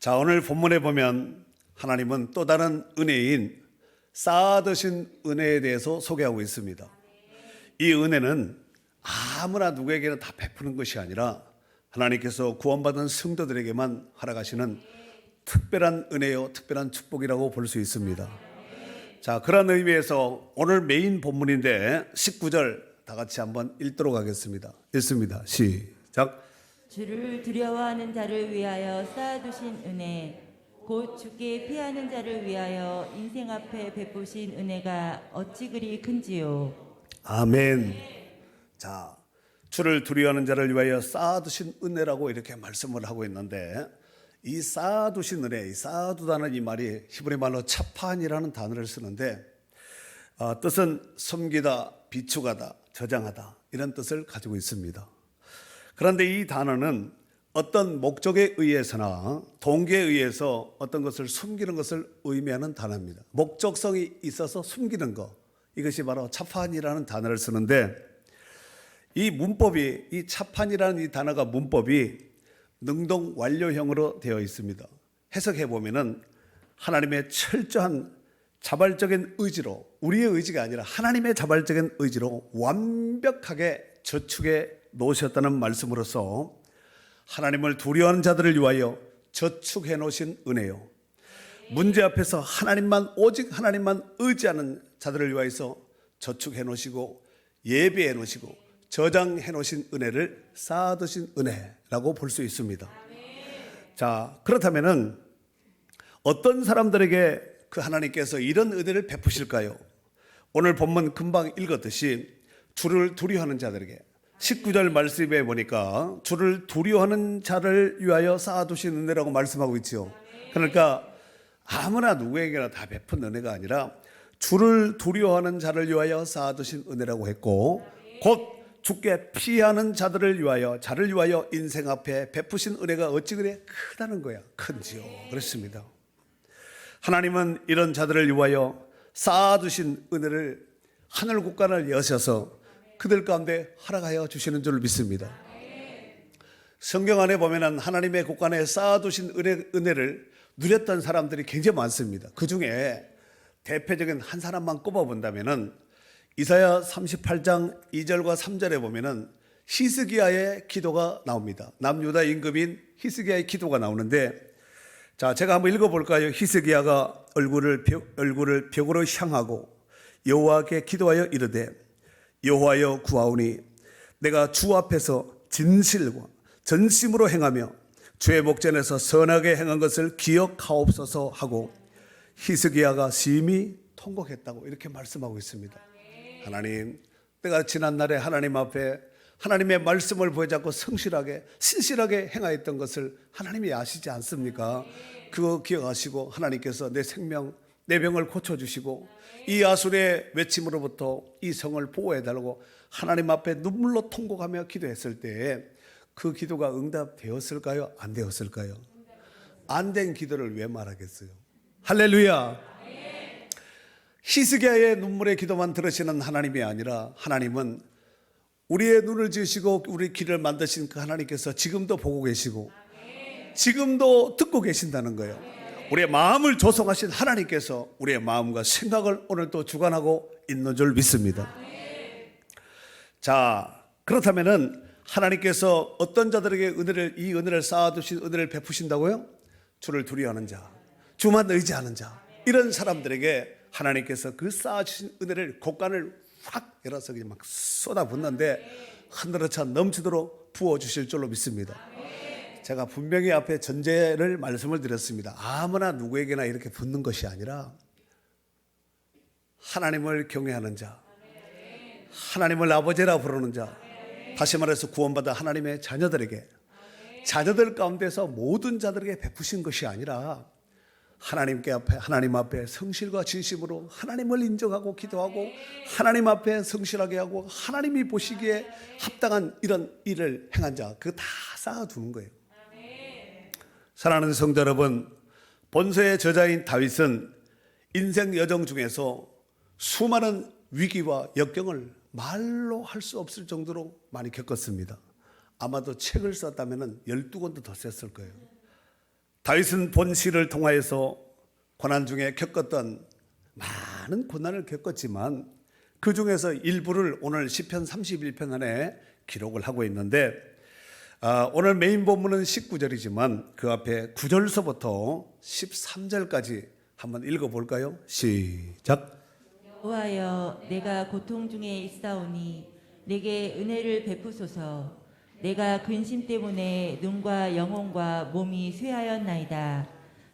자, 오늘 본문에 보면 하나님은 또 다른 은혜인 쌓아두신 은혜에 대해서 소개하고 있습니다. 이 은혜는 아무나 누구에게나 다 베푸는 것이 아니라 하나님께서 구원받은 성도들에게만 허락하시는 특별한 은혜요, 특별한 축복이라고 볼 수 있습니다. 자, 그런 의미에서 오늘 메인 본문인데 19절 다 같이 한번 읽도록 하겠습니다. 읽습니다. 시작. 주를 두려워하는 자를 위하여 쌓아두신 은혜, 곧 주께 피하는 자를 위하여 인생 앞에 베푸신 은혜가 어찌 그리 큰지요. 아멘. 자, 주를 두려워하는 자를 위하여 쌓아두신 은혜라고 이렇게 말씀을 하고 있는데, 이 쌓아두신 은혜, 이 쌓아두다는 이 말이 히브리 말로 차판이라는 단어를 쓰는데, 뜻은 섬기다, 비축하다, 저장하다 이런 뜻을 가지고 있습니다. 그런데 이 단어는 어떤 목적에 의해서나 동기에 의해서 어떤 것을 숨기는 것을 의미하는 단어입니다. 목적성이 있어서 숨기는 것, 이것이 바로 차판이라는 단어를 쓰는데, 이 문법이, 이 차판이라는 이 단어가 문법이 능동 완료형으로 되어 있습니다. 해석해 보면은 하나님의 철저한 자발적인 의지로, 우리의 의지가 아니라 하나님의 자발적인 의지로 완벽하게 저축해 놓으셨다는 말씀으로서 하나님을 두려워하는 자들을 위하여 저축해 놓으신 은혜요, 문제 앞에서 하나님만, 오직 하나님만 의지하는 자들을 위하여서 저축해 놓으시고 예비해 놓으시고 저장해 놓으신 은혜를 쌓아두신 은혜라고 볼 수 있습니다. 자, 그렇다면은 어떤 사람들에게 그 하나님께서 이런 은혜를 베푸실까요? 오늘 본문 금방 읽었듯이 주를 두려워하는 자들에게, 19절 말씀에 보니까 주를 두려워하는 자를 위하여 쌓아두신 은혜라고 말씀하고 있죠. 그러니까 아무나 누구에게나 다 베푼 은혜가 아니라 주를 두려워하는 자를 위하여 쌓아두신 은혜라고 했고, 곧 주께 피하는 자들을 위하여, 자를 위하여 인생 앞에 베푸신 은혜가 어찌 그래 크다는 거야. 큰지요. 그렇습니다. 하나님은 이런 자들을 위하여 쌓아두신 은혜를 하늘 국간을 여셔서 그들 가운데 허락하여 주시는 줄 믿습니다. 성경 안에 보면은 하나님의 국간에 쌓아두신 은혜를 누렸던 사람들이 굉장히 많습니다. 그 중에 대표적인 한 사람만 꼽아본다면은 이사야 38장 2절과 3절에 보면은 히스기야의 기도가 나옵니다. 남유다 임금인 히스기야의 기도가 나오는데, 자, 제가 한번 읽어볼까요? 히스기야가 얼굴을 벽으로 향하고 여호와께 기도하여 이르되, 여호와여 구하오니 내가 주 앞에서 진실과 전심으로 행하며 주의 목전에서 선하게 행한 것을 기억하옵소서 하고 히스기야가 심히 통곡했다고 이렇게 말씀하고 있습니다. 하나님, 내가 지난날에 하나님 앞에 하나님의 말씀을 보여잡고 성실하게 신실하게 행하였던 것을 하나님이 아시지 않습니까? 그거 기억하시고 하나님께서 내 생명, 내 병을 고쳐주시고 이 아술의 외침으로부터 이 성을 보호해달라고 하나님 앞에 눈물로 통곡하며 기도했을 때에 그 기도가 응답되었을까요? 안 되었을까요? 안 된 기도를 왜 말하겠어요? 할렐루야. 히스기야의 눈물의 기도만 들으시는 하나님이 아니라 하나님은 우리의 눈을 지으시고 우리 길을 만드신 그 하나님께서 지금도 보고 계시고 지금도 듣고 계신다는 거예요. 우리의 마음을 조성하신 하나님께서 우리의 마음과 생각을 오늘도 주관하고 있는 줄 믿습니다. 자, 그렇다면은 하나님께서 어떤 자들에게 이 은혜를 쌓아두신 은혜를 베푸신다고요? 주를 두려워하는 자, 주만 의지하는 자, 이런 사람들에게 하나님께서 그 쌓아주신 은혜를 곳간을 확 열어서 그냥 막 쏟아붓는데 흔들어차 넘치도록 부어주실 줄로 믿습니다. 제가 분명히 앞에 전제를 말씀을 드렸습니다. 아무나 누구에게나 이렇게 붓는 것이 아니라 하나님을 경외하는 자, 하나님을 아버지라 부르는 자, 다시 말해서 구원받아 하나님의 자녀들에게, 자녀들 가운데서 모든 자들에게 베푸신 것이 아니라 하나님 앞에 성실과 진심으로 하나님을 인정하고 기도하고 하나님 앞에 성실하게 하고 하나님이 보시기에 합당한 이런 일을 행한 자, 그거 다 쌓아두는 거예요. 사랑하는 성도 여러분, 본서의 저자인 다윗은 인생 여정 중에서 수많은 위기와 역경을 말로 할 수 없을 정도로 많이 겪었습니다. 아마도 책을 썼다면 12권도 더 썼을 거예요. 다윗은 본 시를 통하여서 고난 중에 겪었던 많은 고난을 겪었지만 그 중에서 일부를 오늘 시편 31편 안에 기록을 하고 있는데 오늘 메인 본문은 19절이지만 그 앞에 9절서부터 13절까지 한번 읽어볼까요? 시작. 여호와여, 내가 고통 중에 있사오니 내게 은혜를 베푸소서. 내가 근심 때문에 눈과 영혼과 몸이 쇠하였나이다.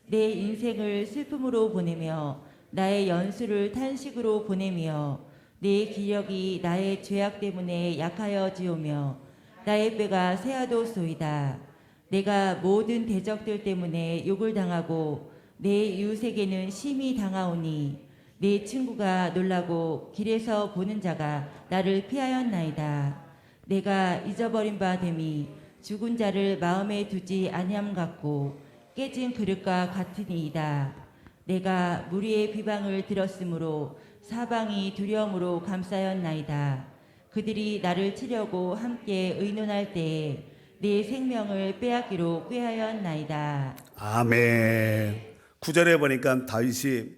내 인생을 슬픔으로 보내며 나의 연수를 탄식으로 보내며 내 기력이 나의 죄악 때문에 약하여지오며 나의 뼈가 쇠하도소이다. 내가 모든 대적들 때문에 욕을 당하고 내 이웃에게는 심히 당하오니 내 친구가 놀라고 길에서 보는 자가 나를 피하였나이다. 내가 잊어버린 바 됨이 죽은 자를 마음에 두지 아니함 같고 깨진 그릇과 같으니이다. 내가 무리의 비방을 들었으므로 사방이 두려움으로 감싸였나이다. 그들이 나를 치려고 함께 의논할 때에 내 생명을 빼앗기로 꾀하였나이다. 아멘. 9절에 보니까 다윗이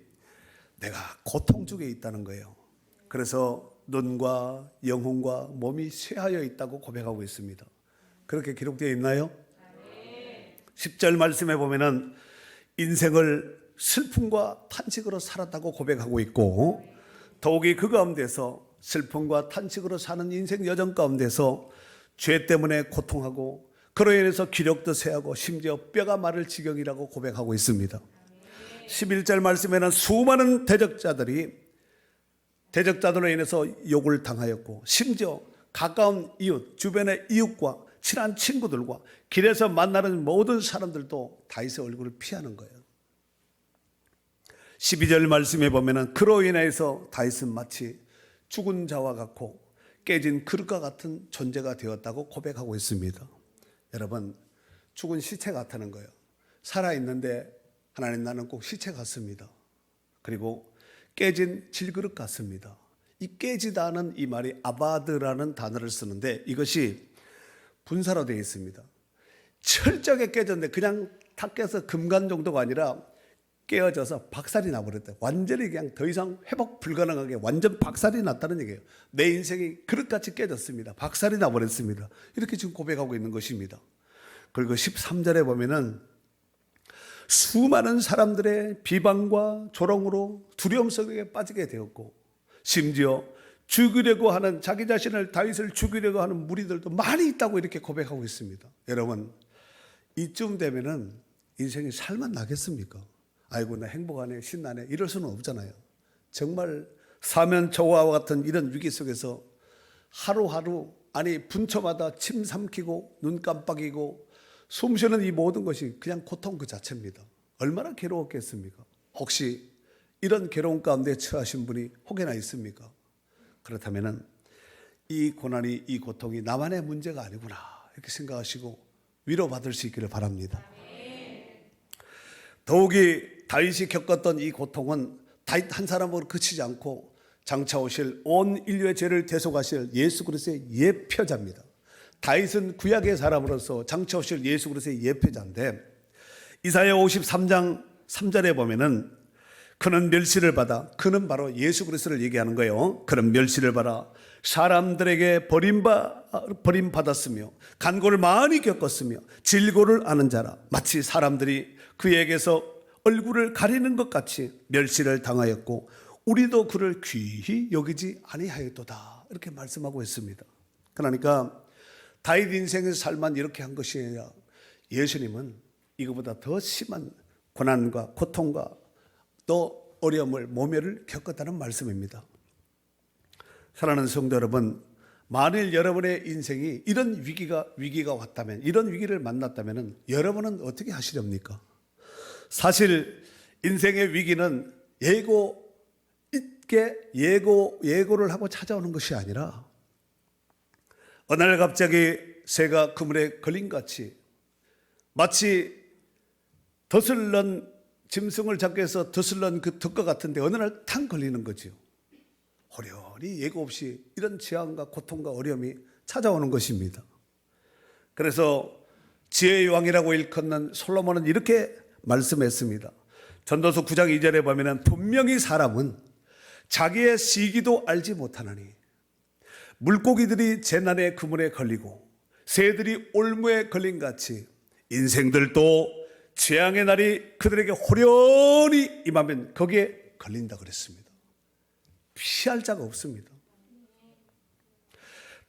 내가 고통 중에 있다는 거예요. 그래서 눈과 영혼과 몸이 쇠하여 있다고 고백하고 있습니다. 그렇게 기록되어 있나요? 10절 말씀에 보면은 인생을 슬픔과 탄식으로 살았다고 고백하고 있고 더욱이 그 가운데서 슬픔과 탄식으로 사는 인생 여정 가운데서 죄 때문에 고통하고 그로 인해서 기력도 쇠하고 심지어 뼈가 마를 지경이라고 고백하고 있습니다. 11절 말씀에는 수많은 대적자들로 인해서 욕을 당하였고 심지어 가까운 이웃, 주변의 이웃과 친한 친구들과 길에서 만나는 모든 사람들도 다윗의 얼굴을 피하는 거예요. 12절 말씀에 보면은 그로 인해서 다윗은 마치 죽은 자와 같고 깨진 그릇과 같은 존재가 되었다고 고백하고 있습니다. 여러분, 죽은 시체 같다는 거예요. 살아있는데 하나님 나는 꼭 시체 같습니다. 그리고 깨진 질그릇 같습니다. 이 깨지다는 이 말이 아바드라는 단어를 쓰는데 이것이 분사로 되어 있습니다. 철저하게 깨졌는데 그냥 탁 깨서 금간 정도가 아니라 깨어져서 박살이 나버렸다. 완전히 그냥 더 이상 회복 불가능하게 완전 박살이 났다는 얘기예요. 내 인생이 그릇같이 깨졌습니다. 박살이 나버렸습니다. 이렇게 지금 고백하고 있는 것입니다. 그리고 13절에 보면은 수많은 사람들의 비방과 조롱으로 두려움 속에 빠지게 되었고 심지어 죽이려고 하는 자기 자신을 다윗을 죽이려고 하는 무리들도 많이 있다고 이렇게 고백하고 있습니다. 여러분, 이쯤 되면은 인생이 살만 나겠습니까? 아이고 나 행복하네 신나네 이럴 수는 없잖아요. 정말 사면초가와 같은 이런 위기 속에서 하루하루 분초마다 침 삼키고 눈 깜빡이고 숨쉬는 이 모든 것이 그냥 고통 그 자체입니다. 얼마나 괴로웠겠습니까? 혹시 이런 괴로움 가운데 처하신 분이 혹여나 있습니까? 그렇다면 이 고난이 이 고통이 나만의 문제가 아니구나 이렇게 생각하시고 위로받을 수 있기를 바랍니다. 더욱이 다윗이 겪었던 이 고통은 다윗 한 사람으로 그치지 않고 장차 오실 온 인류의 죄를 대속하실 예수 그리스도의 예표자입니다. 다윗은 구약의 사람으로서 장차 오실 예수 그리스도의 예표자인데 이사야 53장 3절에 보면은 그는 멸시를 받아, 그는 바로 예수 그리스도를 얘기하는 거예요. 그는 멸시를 받아 사람들에게 버림받았으며 간고를 많이 겪었으며 질고를 아는 자라. 마치 사람들이 그에게서 얼굴을 가리는 것 같이 멸시를 당하였고 우리도 그를 귀히 여기지 아니하였도다. 이렇게 말씀하고 있습니다. 그러니까 다윗 인생의 삶만 이렇게 한 것이 아니라 예수님은 이거보다 더 심한 고난과 고통과 또 어려움을 모멸을 겪었다는 말씀입니다. 사랑하는 성도 여러분, 만일 여러분의 인생이 이런 위기가 왔다면, 이런 위기를 만났다면 여러분은 어떻게 하시렵니까? 사실 인생의 위기는 예고를 하고 찾아오는 것이 아니라 어느 날 갑자기 새가 그물에 걸린 같이 마치 짐승을 잡기 위해서 더슬런 그 덫과 같은데 어느 날 탕 걸리는 거죠. 호련히 예고 없이 이런 재앙과 고통과 어려움이 찾아오는 것입니다. 그래서 지혜의 왕이라고 일컫는 솔로몬은 이렇게 말씀했습니다. 전도서 9장 2절에 보면 분명히 사람은 자기의 시기도 알지 못하나니 물고기들이 재난의 그물에 걸리고 새들이 올무에 걸린 같이 인생들도 재앙의 날이 그들에게 호련히 임하면 거기에 걸린다 그랬습니다. 피할 자가 없습니다.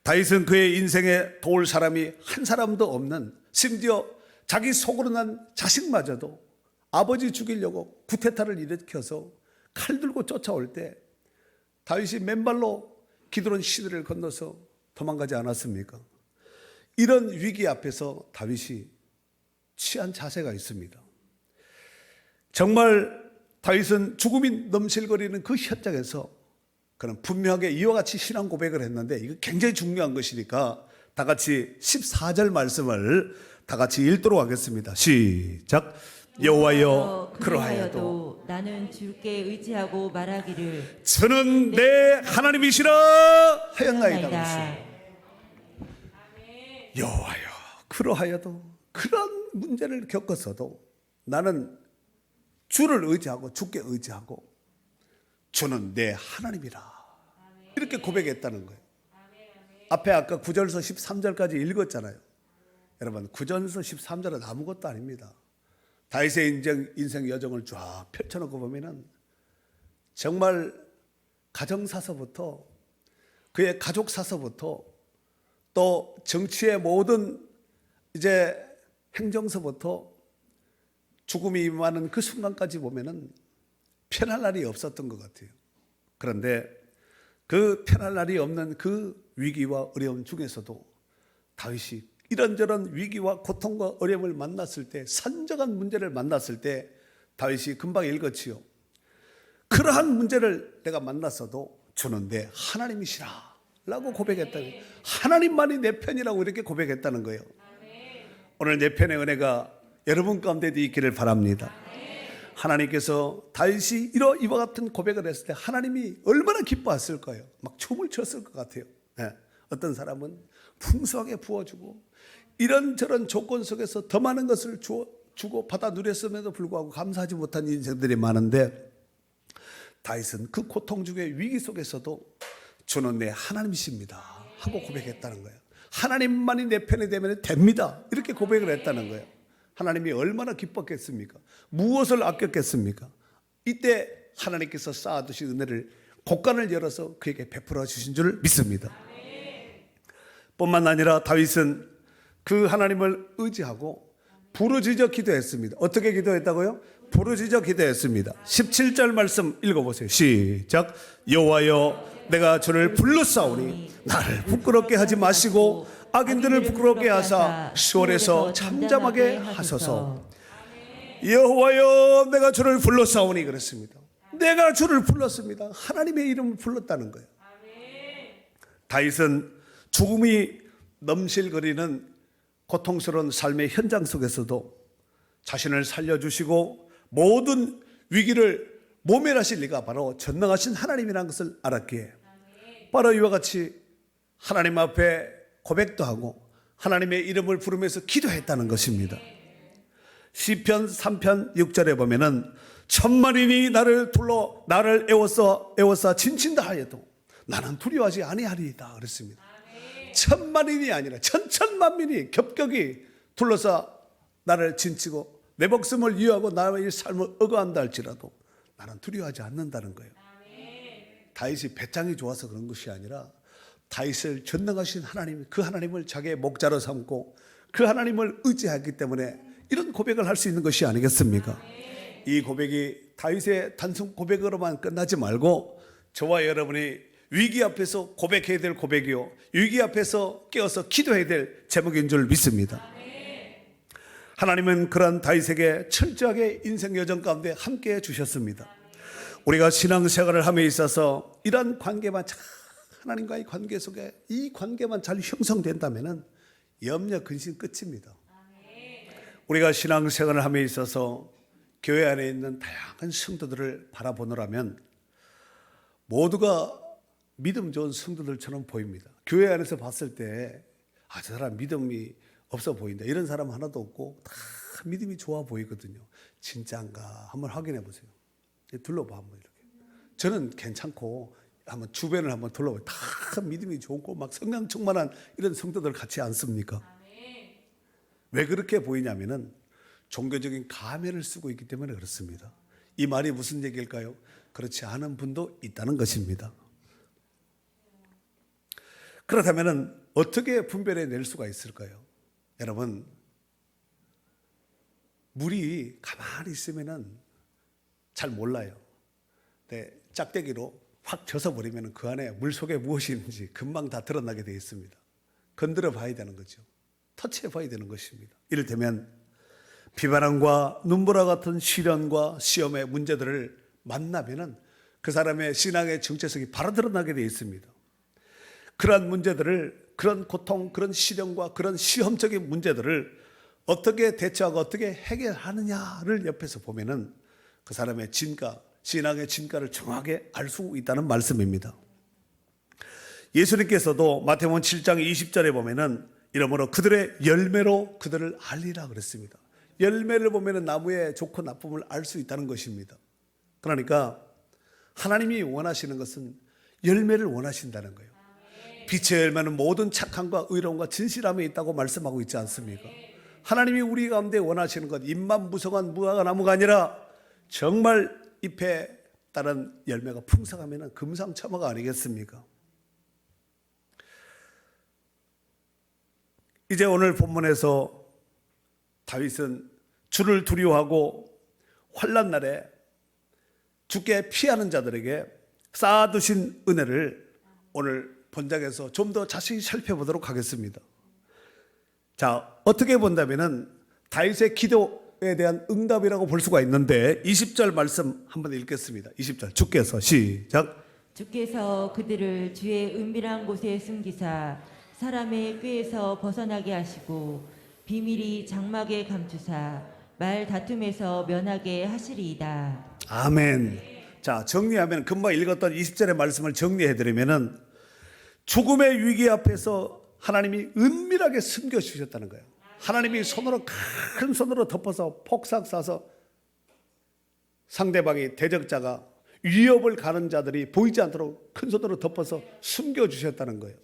다윗은 그의 인생에 도울 사람이 한 사람도 없는, 심지어 자기 속으로 난 자식마저도 아버지 죽이려고 구테타를 일으켜서 칼 들고 쫓아올 때 다윗이 맨발로 기드론 시내를 건너서 도망가지 않았습니까? 이런 위기 앞에서 다윗이 취한 자세가 있습니다. 정말 다윗은 죽음이 넘실거리는 그 현장에서 그는 분명하게 이와 같이 신앙 고백을 했는데, 이거 굉장히 중요한 것이니까 다 같이 14절 말씀을 다 같이 읽도록 하겠습니다. 시작. 여호와여, 그러하여도 나는 주께 의지하고 말하기를 저는 내 하나님이시라 하였나이다. 여호와여, 그러하여도 그런 문제를 겪었어도 나는 주를 의지하고 주께 의지하고 주는 내 하나님이라, 이렇게 고백했다는 거예요. 앞에 아까 9절에서 13절까지 읽었잖아요. 여러분, 9절에서 13절은 아무것도 아닙니다. 다윗의 인생 여정을 쫙 펼쳐놓고 보면은 정말 가정사서부터 그의 가족사서부터 또 정치의 모든 이제 행정서부터 죽음이 임하는 그 순간까지 보면은 편할 날이 없었던 것 같아요. 그런데 그 편할 날이 없는 그 위기와 어려움 중에서도 다윗이 이런저런 위기와 고통과 어려움을 만났을 때, 산적한 문제를 만났을 때 다윗이 금방 읽었지요. 그러한 문제를 내가 만났어도 주는 내 하나님이시라 라고 고백했다는 거예요. 하나님만이 내 편이라고 이렇게 고백했다는 거예요. 오늘 내 편의 은혜가 여러분 가운데도 있기를 바랍니다. 하나님께서 다윗이 이와 같은 고백을 했을 때 하나님이 얼마나 기뻐했을 거예요. 막 춤을 췄을 것 같아요. 네. 어떤 사람은 풍성하게 부어주고 이런저런 조건 속에서 더 많은 것을 주고 받아 누렸음에도 불구하고 감사하지 못한 인생들이 많은데, 다윗은 그 고통 중에 위기 속에서도 주는 내 하나님이십니다 하고 고백했다는 거예요. 하나님만이 내 편이 되면 됩니다, 이렇게 고백을 했다는 거예요. 하나님이 얼마나 기뻤겠습니까? 무엇을 아꼈겠습니까? 이때 하나님께서 쌓아두신 은혜를 곳간을 열어서 그에게 베풀어 주신 줄 믿습니다. 뿐만 아니라 다윗은 그 하나님을 의지하고 부르짖어 기도했습니다. 어떻게 기도했다고요? 부르짖어 기도했습니다. 17절 말씀 읽어보세요. 시작. 여호와여, 내가 주를 불렀사오니 나를 부끄럽게 하지 마시고 악인들을 부끄럽게 하사 시월에서 잠잠하게 하소서. 여호와여, 내가 주를 불렀사오니 그랬습니다. 내가 주를 불렀습니다. 하나님의 이름을 불렀다는 거예요. 다윗은 죽음이 넘실거리는 고통스러운 삶의 현장 속에서도 자신을 살려주시고 모든 위기를 모면하실 리가 바로 전능하신 하나님이라는 것을 알았기에 바로 이와 같이 하나님 앞에 고백도 하고 하나님의 이름을 부르면서 기도했다는 것입니다. 시편 3편 6절에 보면은 천만인이 나를 둘러 나를 애워싸 진친다 하여도 나는 두려워하지 아니하리이다 그랬습니다. 천만인이 아니라 천천만민이 겹겹이 둘러싸 나를 진치고 내 목숨을 위하고 나의 삶을 억압한다 할지라도 나는 두려워하지 않는다는 거예요. 다윗이 배짱이 좋아서 그런 것이 아니라 다윗을 전능하신 하나님, 그 하나님을 자기의 목자로 삼고 그 하나님을 의지하기 때문에 이런 고백을 할 수 있는 것이 아니겠습니까? 이 고백이 다윗의 단순 고백으로만 끝나지 말고 저와 여러분이 위기 앞에서 고백해야 될 고백이요, 위기 앞에서 깨어서 기도해야 될 제목인 줄 믿습니다. 하나님은 그런 다윗에게 철저하게 인생 여정 가운데 함께해 주셨습니다. 우리가 신앙생활을 함에 있어서 이런 관계만 잘, 하나님과의 관계 속에 이 관계만 잘 형성된다면 염려 근심 끝입니다. 우리가 신앙생활을 함에 있어서 교회 안에 있는 다양한 성도들을 바라보노라면 모두가 믿음 좋은 성도들처럼 보입니다. 교회 안에서 봤을 때 저 사람 믿음이 없어 보인다, 이런 사람 하나도 없고 다 믿음이 좋아 보이거든요. 진짜인가 한번 확인해 보세요. 둘러봐 한번 이렇게. 저는 괜찮고 한번 주변을 한번 둘러봐요. 다 믿음이 좋고 막 성령 충만한 이런 성도들 같지 않습니까? 왜 그렇게 보이냐면은 종교적인 가면을 쓰고 있기 때문에 그렇습니다. 이 말이 무슨 얘기일까요? 그렇지 않은 분도 있다는 것입니다. 그렇다면은 어떻게 분별해 낼 수가 있을까요? 여러분, 물이 가만히 있으면은 잘 몰라요. 근데 짝대기로 확 젖어버리면 그 안에 물 속에 무엇이 있는지 금방 다 드러나게 되어 있습니다. 건드려 봐야 되는 거죠. 터치해 봐야 되는 것입니다. 이를테면 비바람과 눈보라 같은 시련과 시험의 문제들을 만나면은 그 사람의 신앙의 정체성이 바로 드러나게 되어 있습니다. 그러한 문제들을, 그런 고통, 그런 시련과 그런 시험적인 문제들을 어떻게 대처하고 어떻게 해결하느냐를 옆에서 보면은 그 사람의 진가, 신앙의 진가를 정확하게 알 수 있다는 말씀입니다. 예수님께서도 마태복음 7장 20절에 보면은 이러므로 그들의 열매로 그들을 알리라 그랬습니다. 열매를 보면은 나무의 좋고 나쁨을 알 수 있다는 것입니다. 그러니까 하나님이 원하시는 것은 열매를 원하신다는 거예요. 빛의 열매는 모든 착함과 의로움과 진실함에 있다고 말씀하고 있지 않습니까? 하나님이 우리 가운데 원하시는 것, 잎만 무성한 무화과 나무가 아니라 정말 잎에 따른 열매가 풍성하면 금상첨화가 아니겠습니까? 이제 오늘 본문에서 다윗은 주를 두려워하고 환난 날에 주께 피하는 자들에게 쌓아두신 은혜를 오늘 본장에서 좀 더 자세히 살펴보도록 하겠습니다. 자, 어떻게 본다면은 다윗의 기도에 대한 응답이라고 볼 수가 있는데 20절 말씀 한번 읽겠습니다. 20절 주께서 시작. 주께서 그들을 주의 은밀한 곳에 숨기사 사람의 꾀에서 벗어나게 하시고 비밀이 장막에 감추사 말 다툼에서 면하게 하시리이다. 아멘. 자, 정리하면 금방 읽었던 20절의 말씀을 정리해드리면은 죽음의 위기 앞에서 하나님이 은밀하게 숨겨주셨다는 거예요. 하나님이 손으로, 큰 손으로 덮어서 폭삭 쏴서 상대방이, 대적자가 위협을 가는 자들이 보이지 않도록 큰 손으로 덮어서 숨겨주셨다는 거예요.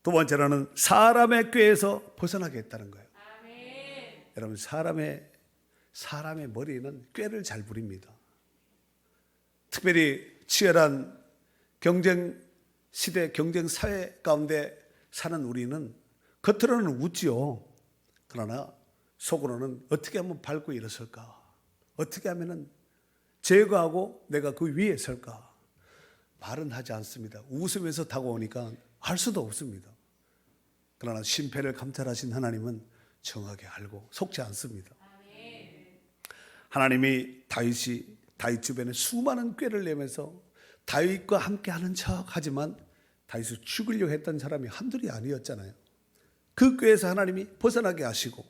두 번째로는 사람의 꾀에서 벗어나게 했다는 거예요. 여러분, 사람의 머리는 꾀를 잘 부립니다. 특별히 치열한 경쟁 시대, 경쟁 사회 가운데 사는 우리는 겉으로는 웃지요. 그러나 속으로는 어떻게 하면 밟고 일어설까? 어떻게 하면 제거하고 내가 그 위에 설까? 말은 하지 않습니다. 웃으면서 다가오니까 할 수도 없습니다. 그러나 심패를 감찰하신 하나님은 정확히 알고 속지 않습니다. 하나님이 다윗 주변에 수많은 꾀를 내면서 다윗과 함께 하는 척 하지만 다윗을 죽이려고 했던 사람이 한둘이 아니었잖아요. 그 꾀에서 하나님이 벗어나게 하시고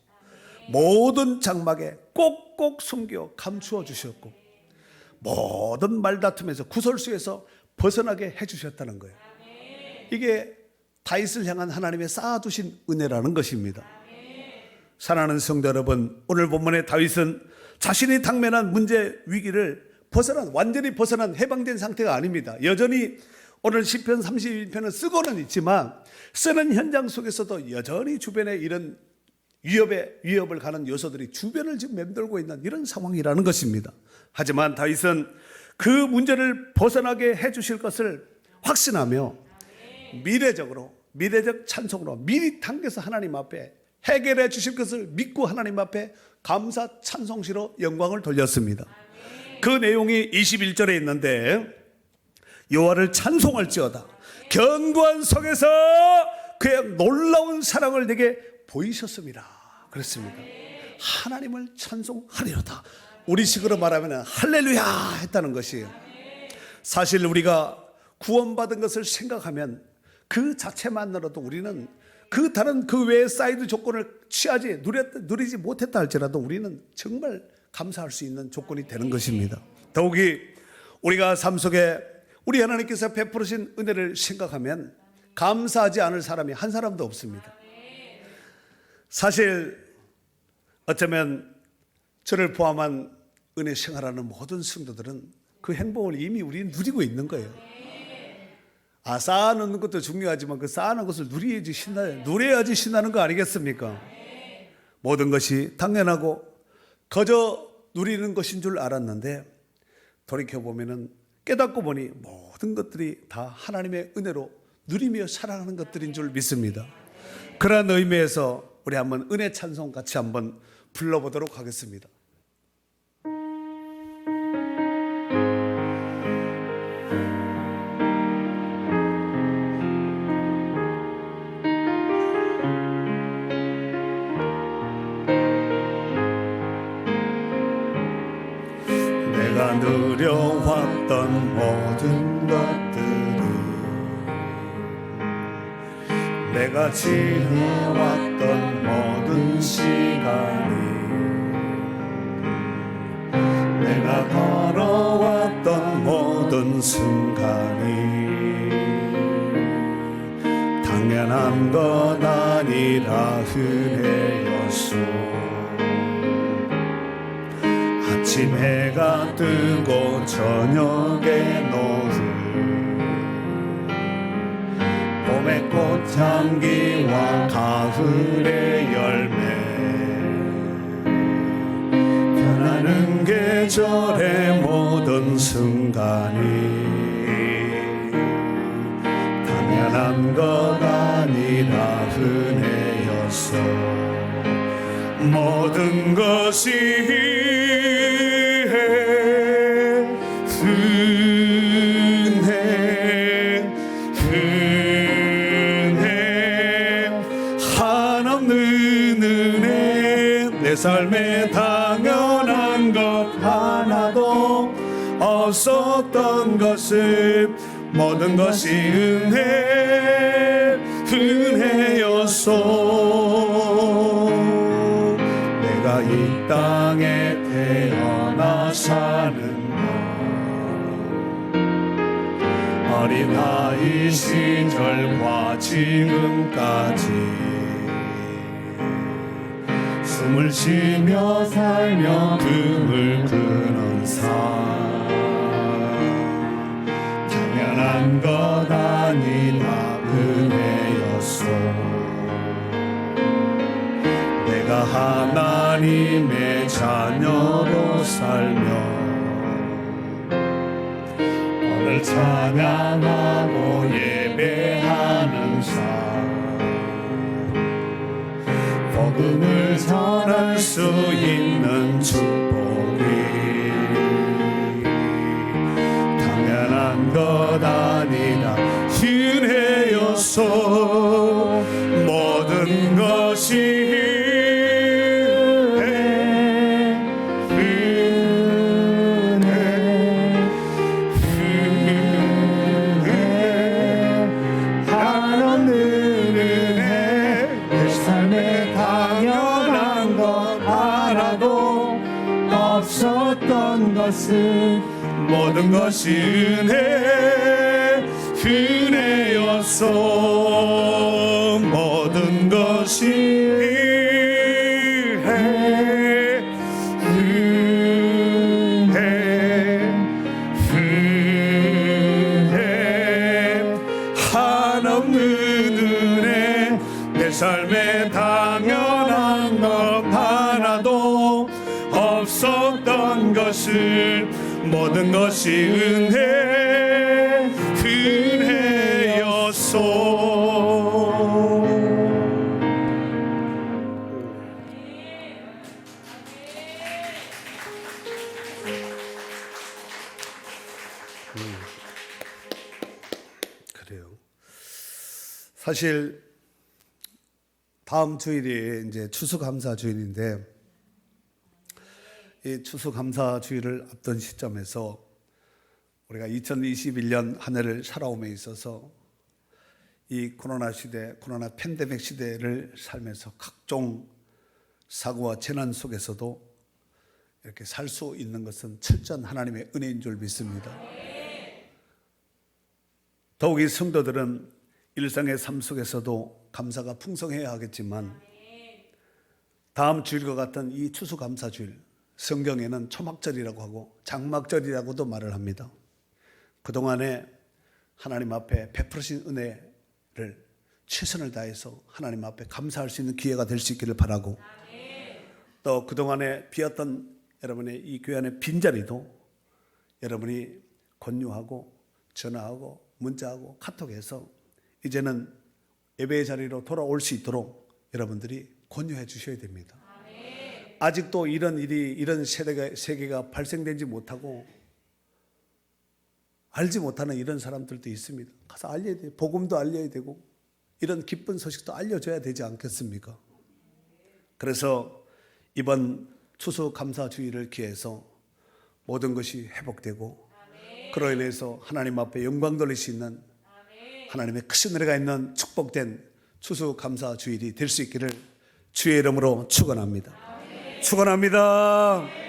모든 장막에 꼭꼭 숨겨 감추어 주셨고 모든 말다툼에서 구설수에서 벗어나게 해주셨다는 거예요. 이게 다윗을 향한 하나님의 쌓아두신 은혜라는 것입니다. 사랑하는 성도 여러분, 오늘 본문의 다윗은 자신이 당면한 문제 위기를 완전히 벗어난 해방된 상태가 아닙니다. 여전히 오늘 시편 31편을 쓰고는 있지만 쓰는 현장 속에서도 여전히 주변에 이런 위협을 가는 요소들이 주변을 지금 맴돌고 있는 이런 상황이라는 것입니다. 하지만 다윗은 그 문제를 벗어나게 해주실 것을 확신하며 미래적 찬송으로 미리 당겨서 하나님 앞에 해결해 주실 것을 믿고 하나님 앞에 감사 찬송시로 영광을 돌렸습니다. 그 내용이 21절에 있는데 여호와를 찬송할지어다 견고한 성에서 그의 놀라운 사랑을 내게 보이셨습니다. 그렇습니다. 하나님을 찬송하리로다. 우리식으로 말하면 할렐루야 했다는 것이에요. 사실 우리가 구원받은 것을 생각하면 그 자체만으로도 우리는 다른 그 외의 사이드 조건을 누리지 못했다 할지라도 우리는 정말 감사할 수 있는 조건이 되는 것입니다. 더욱이 우리가 삶 속에 우리 하나님께서 베풀으신 은혜를 생각하면 감사하지 않을 사람이 한 사람도 없습니다. 사실 어쩌면 저를 포함한 은혜 생활하는 모든 성도들은 그 행복을 이미 우리는 누리고 있는 거예요. 쌓아놓는 것도 중요하지만 그 쌓아놓은 것을 누려야지 신나는 거 아니겠습니까? 모든 것이 당연하고 거저 누리는 것인 줄 알았는데 돌이켜보면 깨닫고 보니 모든 것들이 다 하나님의 은혜로 누리며 살아가는 것들인 줄 믿습니다. 그런 의미에서 우리 한번 은혜 찬송 같이 한번 불러보도록 하겠습니다. 내가 누려왔던 모든 것들이 내가 지내왔던 모든 시간이 내가 걸어왔던 모든 순간이 당연한 것 아니라 은혜였소. 아침 해가 뜨고 저녁에 노을 봄의 꽃향기와 가을의 열매 변하는 계절의 모든 순간이 당연한 것 아니라 은혜였어. 모든 것이 내 삶에 당연한 것 하나도 없었던 것을 모든 것이 은혜였소. 내가 이 땅에 태어나 사는 날 어린아이 시절과 지금까지 숨을 쉬며 살며 금을 그는 삶 당연한 것 아니라 은혜였소. 내가 하나님의 자녀로 살며 오늘 찬양하고 예배하는 삶 복음을 전할 수 있는 축복이 당연한 것 아니라 은혜였소. 모든 것이 모든 것이 은혜였소. 모든 것이 한없는 은혜. 내 삶에 당연한 것 하나도 없었던 것을 모든 것이 은혜였소. 그래요. 사실 다음 주일이 이제 추수감사 주일인데 이 추수감사 주일을 앞둔 시점에서 우리가 2021년 한 해를 살아옴에 있어서 이 코로나 시대, 코로나 팬데믹 시대를 살면서 각종 사고와 재난 속에서도 이렇게 살 수 있는 것은 철저한 하나님의 은혜인 줄 믿습니다. 더욱이 성도들은 일상의 삶 속에서도 감사가 풍성해야 하겠지만 다음 주일과 같은 이 추수감사 주일, 성경에는 초막절이라고 하고 장막절이라고도 말을 합니다. 그동안에 하나님 앞에 베풀으신 은혜를 최선을 다해서 하나님 앞에 감사할 수 있는 기회가 될 수 있기를 바라고, 또 그동안에 비었던 여러분의 이 교회 안의 빈자리도 여러분이 권유하고 전화하고 문자하고 카톡해서 이제는 예배의 자리로 돌아올 수 있도록 여러분들이 권유해 주셔야 됩니다. 아직도 이런 세계가 발생되지 못하고 알지 못하는 이런 사람들도 있습니다. 가서 알려야 돼요. 복음도 알려야 되고 이런 기쁜 소식도 알려줘야 되지 않겠습니까? 그래서 이번 추수감사주의를 기해서 모든 것이 회복되고 그로 인해서 하나님 앞에 영광 돌릴 수 있는 하나님의 크신 은혜가 있는 축복된 추수감사주일이 될 수 있기를 주의 이름으로 축원합니다. 축원합니다.